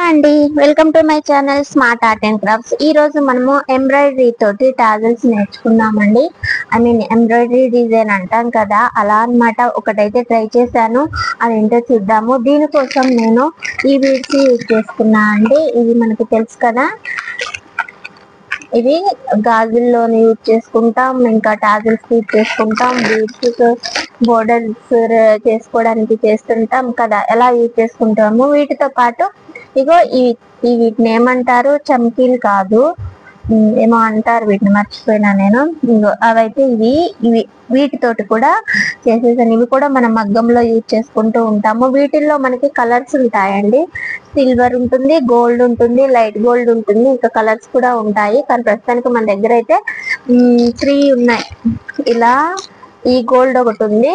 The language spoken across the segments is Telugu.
అండి welcome to my channel smart art and crafts. ఈ రోజు మనము ఎంబ్రాయిడరీ తోటి టాజల్స్ నేర్చుకున్నామండి. ఐ మీన్ ఎంబ్రాయిడరీ డిజైన్ అంటాం కదా, అలా అన్నమాట. ఒకటైతే ట్రై చేశాను, అదేంటో చూద్దాము. దీనికోసం నేను ఈ బీడ్స్ యూజ్ చేసుకున్నా అండి. ఇది మనకి తెలుసు కదా, ఇవి గాజుల్లోని యూజ్ చేసుకుంటాం, ఇంకా టాజల్స్ యూజ్ చేసుకుంటాం, బీడ్స్ బోర్డర్స్ చేసుకోవడానికి చేస్తుంటాం కదా. ఎలా యూజ్ చేసుకుంటాము వీటితో పాటు ఇగో వీటిని ఏమంటారు, చమ్కీలు కాదు, ఏమో అంటారు వీటిని, మర్చిపోయినా నేను. ఇగో అవైతే ఇవి వీటితోటి కూడా చేసేసాను. ఇవి కూడా మనం మగ్గంలో యూజ్ చేసుకుంటూ ఉంటాము. వీటిల్లో మనకి కలర్స్ ఉంటాయండి. సిల్వర్ ఉంటుంది, గోల్డ్ ఉంటుంది, లైట్ గోల్డ్ ఉంటుంది, ఇంకా కలర్స్ కూడా ఉంటాయి. కానీ ప్రస్తుతానికి మన దగ్గర అయితే 3 ఉన్నాయి. ఇలా ఈ గోల్డ్ ఒకటి ఉంది,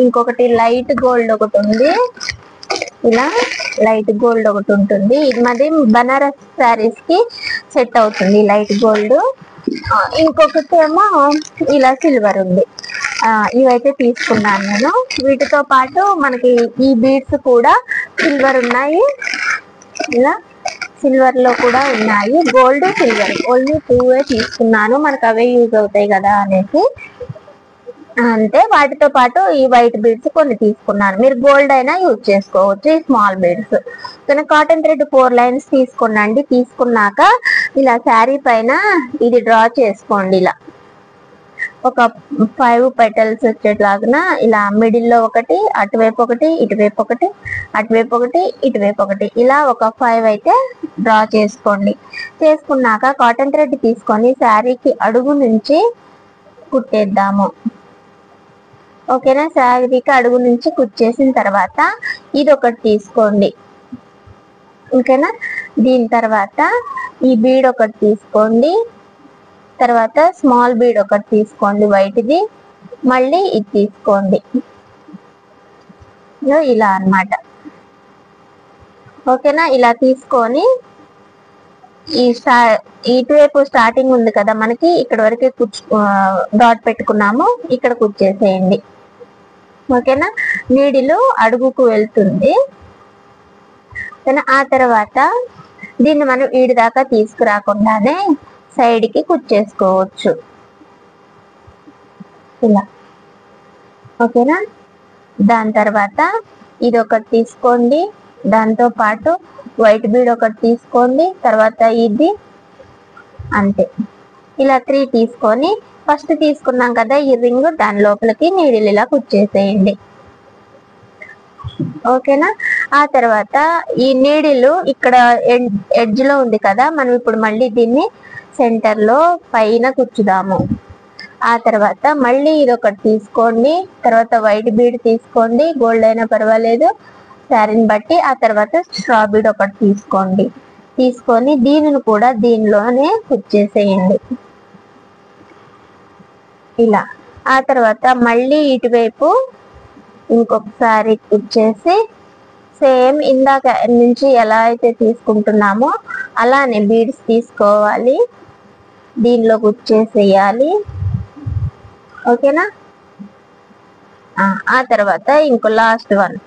ఇంకొకటి లైట్ గోల్డ్ ఒకటి ఉంది, ఇలా లైట్ గోల్డ్ ఒకటి ఉంటుంది. ఇది మాది బనారస్ శారీస్ కి సెట్ అవుతుంది లైట్ గోల్డ్. ఇంకొకటి ఏమో ఇలా సిల్వర్ ఉంది. ఇవైతే తీసుకున్నాను నేను. వీటితో పాటు మనకి ఈ బీడ్స్ కూడా సిల్వర్ ఉన్నాయి, ఇలా సిల్వర్ లో కూడా ఉన్నాయి. గోల్డ్ సిల్వర్ ఓన్లీ 2 తీసుకున్నాను, మనకు అవే యూజ్ అవుతాయి కదా అనేసి. అంటే వాటితో పాటు ఈ వైట్ బీడ్స్ కొన్ని తీసుకున్నాను. మీరు గోల్డ్ అయినా యూజ్ చేసుకోవచ్చు. ఈ స్మాల్ బీడ్స్ కానీ కాటన్ థ్రెడ్ 4 లైన్స్ తీసుకున్నాండి. తీసుకున్నాక ఇలా శారీ పైన ఇది డ్రా చేసుకోండి. ఇలా ఒక 5 పెటల్స్ వచ్చేట్లాగా, ఇలా మిడిల్ లో ఒకటి, అటువైపు ఒకటి, ఇటువైపు ఒకటి, అటువైపు ఒకటి, ఇటువైపు ఒకటి, ఇలా ఒక 5 అయితే డ్రా చేసుకోండి. చేసుకున్నాక కాటన్ థ్రెడ్ తీసుకొని శారీకి అడుగు నుంచి కుట్టేద్దాము. ఓకేనా, శారీకి అడుగు నుంచి కుచ్చేసిన తర్వాత ఇది ఒకటి తీసుకోండి. ఓకేనా, దీని తర్వాత ఈ బీడ్ ఒకటి తీసుకోండి, తర్వాత స్మాల్ బీడ్ ఒకటి తీసుకోండి వైట్ది, మళ్ళీ ఇది తీసుకోండి. ఇలా అన్నమాట. ఓకేనా, ఇలా తీసుకొని ఇటువైపు స్టార్టింగ్ ఉంది కదా మనకి, ఇక్కడ వరకే డాట్ పెట్టుకున్నాము, ఇక్కడ కుచ్చేసేయండి. ఓకేనా, నీడిలు అడుగుకు వెళ్తుంది. ఆ తర్వాత దీన్ని మనం ఈడి దాకా తీసుకురాకుండానే సైడ్ కి కుచ్చేసుకోవచ్చు ఇలా. ఓకేనా, దాని తర్వాత ఇది ఒకటి తీసుకోండి, దాంతో పాటు వైట్ బీడ్ ఒకటి తీసుకోండి, తర్వాత ఇది, అంతే. ఇలా 3 తీసుకొని ఫస్ట్ తీసుకున్నాం కదా ఈ రింగ్, దాని లోపలికి నీడిల్ ఇలా కుచ్చేసేయండి. ఓకేనా, ఆ తర్వాత ఈ నీడిల్ ఇక్కడ ఎడ్జ్ లో ఉంది కదా, మనం ఇప్పుడు మళ్ళీ దీన్ని సెంటర్ లో పైన కుచ్చుదాము. ఆ తర్వాత మళ్ళీ ఇది ఒకటి తీసుకోండి, తర్వాత వైట్ బీడ్ తీసుకోండి, గోల్డ్ అయినా పర్వాలేదు శారీని బట్టి. ఆ తర్వాత స్ట్రా బీడ్ ఒకటి తీసుకోండి, తీసుకొని దీనిని కూడా దీనిలోనే కుచ్చేసేయండి ఇలా. ఆ తర్వాత మళ్ళీ ఇటువైపు ఇంకొకసారి కుచ్చేసి సేమ్ ఇందాక నుంచి ఎలా అయితే తీసుకుంటున్నామో అలానే బీడ్స్ తీసుకోవాలి, దీనిలో కుచ్చేసేయాలి. ఓకేనా, ఆ తర్వాత ఇంకో లాస్ట్ వన్,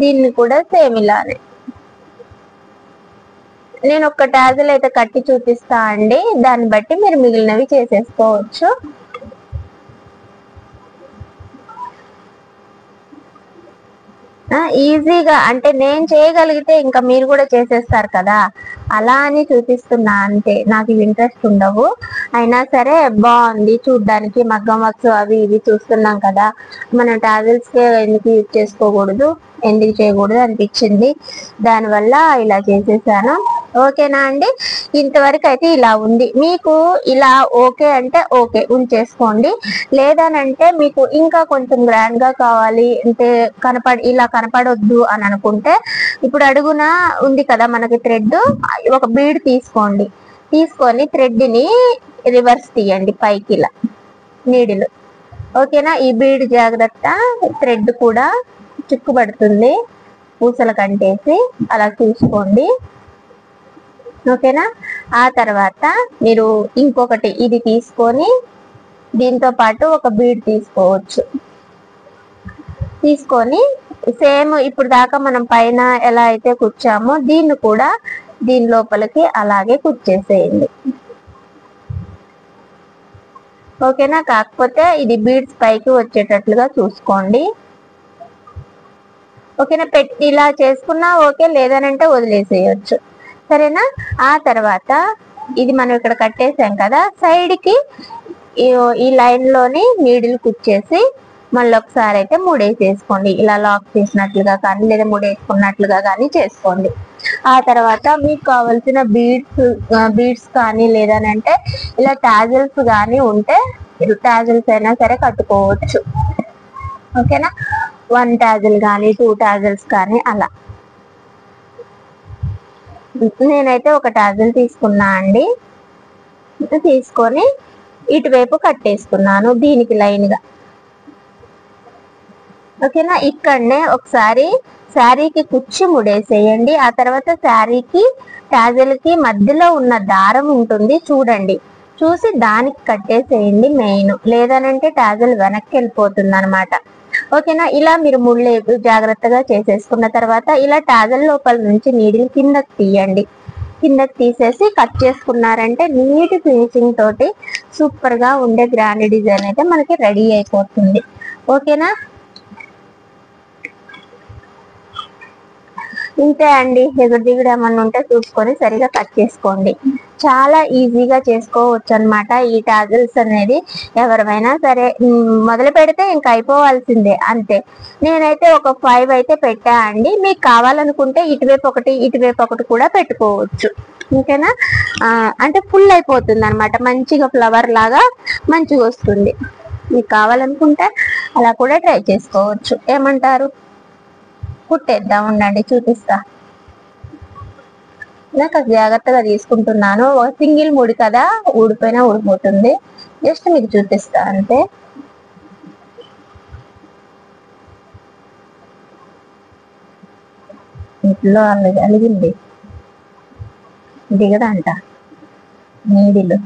దీన్ని కూడా సేమ్ ఇలానే. నేను ఒక టాజల్ అయితే కట్టి చూపిస్తా అండి, దాన్ని బట్టి మీరు మిగిలినవి చేసేసుకోవచ్చు. ఈజీగా అంటే నేను చేయగలిగితే ఇంకా మీరు కూడా చేసేస్తారు కదా, అలా అని చూపిస్తున్నా అంతే. నాకు ఇంట్రెస్ట్ ఉండవు, అయినా సరే బాగుంది చూడ్డానికి. మగ్గం వర్క్స్ అవి ఇవి చూస్తున్నాం కదా, మన టాజల్స్ కే ఎందుకు యూజ్ చేసుకోకూడదు, ఎందుకు చేయకూడదు అనిపించింది, దానివల్ల ఇలా చేసేసాను. ఓకేనా అండి, ఇంతవరకు అయితే ఇలా ఉంది. మీకు ఇలా ఓకే అంటే ఓకే ఉంచేసుకోండి, లేదనంటే మీకు ఇంకా కొంచెం గ్రాండ్ గా కావాలి అంటే ఇలా కనపడొద్దు అని అనుకుంటే, ఇప్పుడు అడుగున ఉంది కదా మనకి థ్రెడ్, ఒక బీడ్ తీసుకోండి, తీసుకొని థ్రెడ్ ని రివర్స్ తీయండి పైకి ఇలా నీడిలు. ఓకేనా, ఈ బీడ్ జాగ్రత్త, థ్రెడ్ కూడా చిక్కుబడుతుంది పూసల కంటేసి, అలా చూసుకోండి. ఓకేనా, ఆ తర్వాత మీరు ఇంకొకటి ఇది తీసుకొని దీంతో పాటు ఒక బీడ్ తీసుకోవచ్చు. తీసుకొని సేమ్ ఇప్పుడు దాకా మనం పైన ఎలా అయితే కుచ్చామో దీన్ని కూడా దీని లోపలికి అలాగే కుచ్చేసేయండి. ఓకేనా? కాకపోతే ఇది బీడ్స్ పైకి వచ్చేటట్లుగా చూసుకోండి. ఓకేనా? పెట్టి ఇలా చేసుకున్నా ఓకే, లేదనంటే వదిలేసేయచ్చు. సరేనా? ఆ తర్వాత ఇది మనం ఇక్కడ కట్టేసాం కదా, సైడ్ కి ఈ లైన్ లోని నీడిల్ కుచ్చేసి మళ్ళీ ఒకసారి అయితే ముడేసేసుకోండి. ఇలా లాక్ చేసినట్లుగా కానీ లేదా ముడేసుకున్నట్లుగా కానీ చేసుకోండి. ఆ తర్వాత మీకు కావాల్సిన బీడ్స్ కానీ లేదనంటే ఇలా టాజిల్స్ కానీ ఉంటే టాజిల్స్ అయినా సరే కట్టుకోవచ్చు. ఓకేనా? 1 టాజిల్ కానీ 2 టాజిల్స్ కానీ అలా. నేనైతే ఒక టాజిల్ తీసుకున్నా అండి. తీసుకొని ఇటువైపు కట్టేసుకున్నాను దీనికి లైన్ గా. ఓకేనా? ఇక్కడనే ఒకసారి శారీకి కుచ్చి ముడేసేయండి. ఆ తర్వాత శారీకి టాజిల్ కి మధ్యలో ఉన్న దారం ఉంటుంది చూడండి, చూసి దానికి కట్టేసేయండి మెయిన్, లేదనంటే టాజిల్ వెనక్కి వెళ్ళిపోతుంది అనమాట. ఓకేనా? ఇలా మీరు ముళ్ళు జాగ్రత్తగా చేసేసుకున్న తర్వాత ఇలా టాజిల్ లోపల నుంచి నీడిల్ కిందకి తీయండి. కిందకి తీసేసి కట్ చేసుకున్నారంటే నీట్ ఫినిషింగ్ తోటి సూపర్ గా ఉండే గ్రాండ్ డిజైన్ అయితే మనకి రెడీ అయిపోతుంది. ఓకేనా? ఇంతే అండి. ఎగురు దిగుడు ఏమన్నా ఉంటే చూసుకొని సరిగా కట్ చేసుకోండి. చాలా ఈజీగా చేసుకోవచ్చు అనమాట ఈ టాజిల్స్ అనేది. ఎవరైనా సరే మొదలు పెడితే ఇంకా అయిపోవాల్సిందే అంతే. నేనైతే ఒక 5 అయితే పెట్టా అండి. మీకు కావాలనుకుంటే ఇటువైపు ఒకటి కూడా పెట్టుకోవచ్చు. ఓకేనా? అంటే ఫుల్ అయిపోతుంది అనమాట, మంచిగా ఫ్లవర్ లాగా మంచిగా వస్తుంది. మీకు కావాలనుకుంటే అలా కూడా ట్రై చేసుకోవచ్చు. ఏమంటారు? కుట్టేద్దాం, ఉండండి చూపిస్తా. నాకు జాగ్రత్తగా తీసుకుంటున్నాను. ఒక సింగిల్ ముడి కదా, ఊడిపోయినా ఊడిపోతుంది. జస్ట్ మీకు చూపిస్తా అంతే. ఇంట్లో అలిగింది దిగదంట నీడిలు,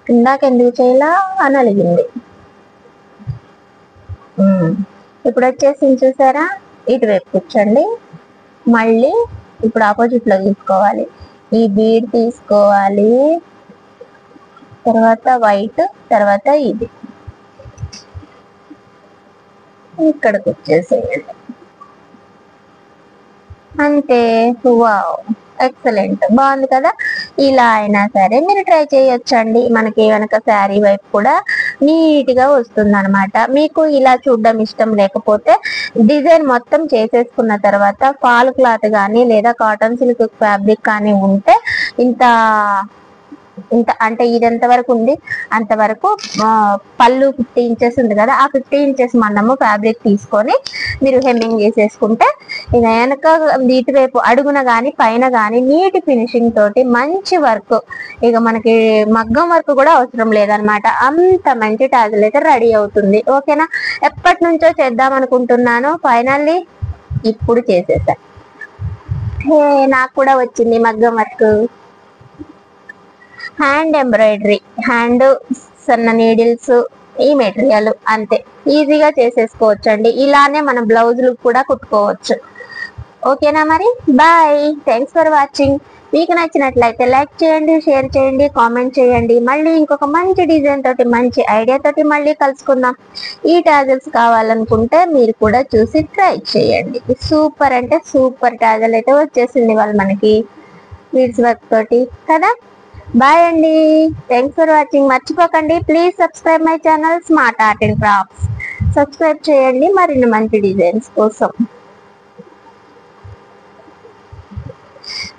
ఇందాక ఎందుకు చేయాలా అని అలిగింది. ఇప్పుడు వచ్చేసి చూసారా, ఇటువైపు కూర్చోండి. మళ్ళీ ఇప్పుడు ఆపోజిట్ లో తీసుకోవాలి. ఈ బీడ్ తీసుకోవాలి, తర్వాత వైట్, తర్వాత ఇది ఇక్కడికి వచ్చేసేయండి. అంతే. వావ్, ఎక్సలెంట్, బాగుంది కదా? ఇలా అయినా సరే మీరు ట్రై చేయొచ్చండి. మనకి వెనక శారీ వైపు కూడా నీట్ గా వస్తుంది అనమాట. మీకు ఇలా చూడడం ఇష్టం లేకపోతే డిజైన్ మొత్తం చేసేసుకున్న తర్వాత ఫాల్ క్లాత్ కానీ లేదా కాటన్ సిల్క్ ఫ్యాబ్రిక్ కానీ ఉంటే ఇంత అంటే ఇది ఎంత వరకు ఉంది అంతవరకు పళ్ళు 50 ఇంచెస్ ఉంది కదా, ఆ 50 ఇంచెస్ మందము ఫ్యాబ్రిక్ తీసుకొని మీరు హెమ్మింగ్ చేసేసుకుంటే ఇక వెనక ఇటువైపు అడుగున గాని పైన గాని నీటి ఫినిషింగ్ తోటి మంచి వర్క్, ఇక మనకి మగ్గం వర్క్ కూడా అవసరం లేదనమాట. అంత మంచి టాజిల్ అయితే రెడీ అవుతుంది. ఓకేనా? ఎప్పటి నుంచో చేద్దాం అనుకుంటున్నాను, ఫైనల్లీ ఇప్పుడు చేసేసా. నాకు కూడా వచ్చింది మగ్గం వర్క్. హ్యాండ్ ఎంబ్రాయిడరీ, హ్యాండ్ సన్న నీడిల్స్, ఈ మెటీరియల్ అంతే ఈజీగా చేసేసుకోవచ్చు అండి. ఇలానే మనం బ్లౌజులు కూడా కుట్టుకోవచ్చు. ఓకేనా? మరి బాయ్, థ్యాంక్స్ ఫర్ వాచింగ్. మీకు నచ్చినట్లయితే లైక్ చేయండి, షేర్ చేయండి, కామెంట్ చేయండి. మళ్ళీ ఇంకొక మంచి డిజైన్ తోటి మంచి ఐడియా తోటి మళ్ళీ కలుసుకుందాం. ఈ టాజల్స్ కావాలనుకుంటే మీరు కూడా చూసి ట్రై చేయండి. సూపర్ అంటే సూపర్ టాజల్ అయితే వచ్చేసింది వాళ్ళు మనకి బీడ్స్ వర్క్ తోటి కదా. బాయ్ అండి, థ్యాంక్స్ ఫర్ వాచింగ్. మర్చిపోకండి, please subscribe my channel smart art and crafts. Subscribe చేయండి మరిన్ని మంచి డిజైన్స్ కోసం.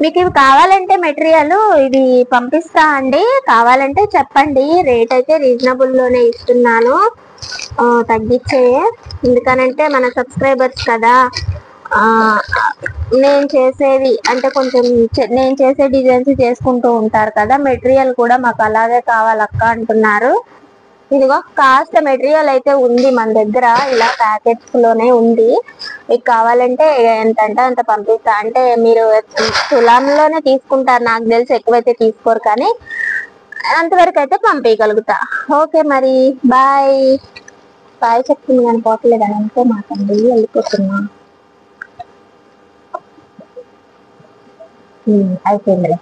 మీకు ఇవి కావాలంటే మెటీరియల్ ఇవి పంపిస్తా అండి, కావాలంటే చెప్పండి. రేట్ అయితే రీజనబుల్ లోనే ఇస్తున్నాను, తగ్గించే. ఎందుకనంటే మన సబ్స్క్రైబర్స్ కదా, నేను చేసేది అంటే కొంచెం నేను చేసే డిజైన్స్ చేసుకుంటూ ఉంటారు కదా, మెటీరియల్ కూడా మాకు అలాగే కావాలక్క అంటున్నారు. ఇదిగో కాస్ట్ మెటీరియల్ అయితే ఉంది మన దగ్గర, ఇలా ప్యాకెట్స్ లోనే ఉంది. మీకు కావాలంటే ఎంతంటే అంత పంపిస్తా. అంటే మీరు తులంలోనే తీసుకుంటారు నాకు తెలిసి, ఎక్కువైతే తీసుకోరు, కానీ అంతవరకు అయితే పంపించగలుగుతా. ఓకే మరి బాయ్. బాయ్ చెప్తుంది కానీ పోవట్లేదని అనుకో మాకండి, వెళ్ళిపోతున్నా. అయిపోయిందిలే.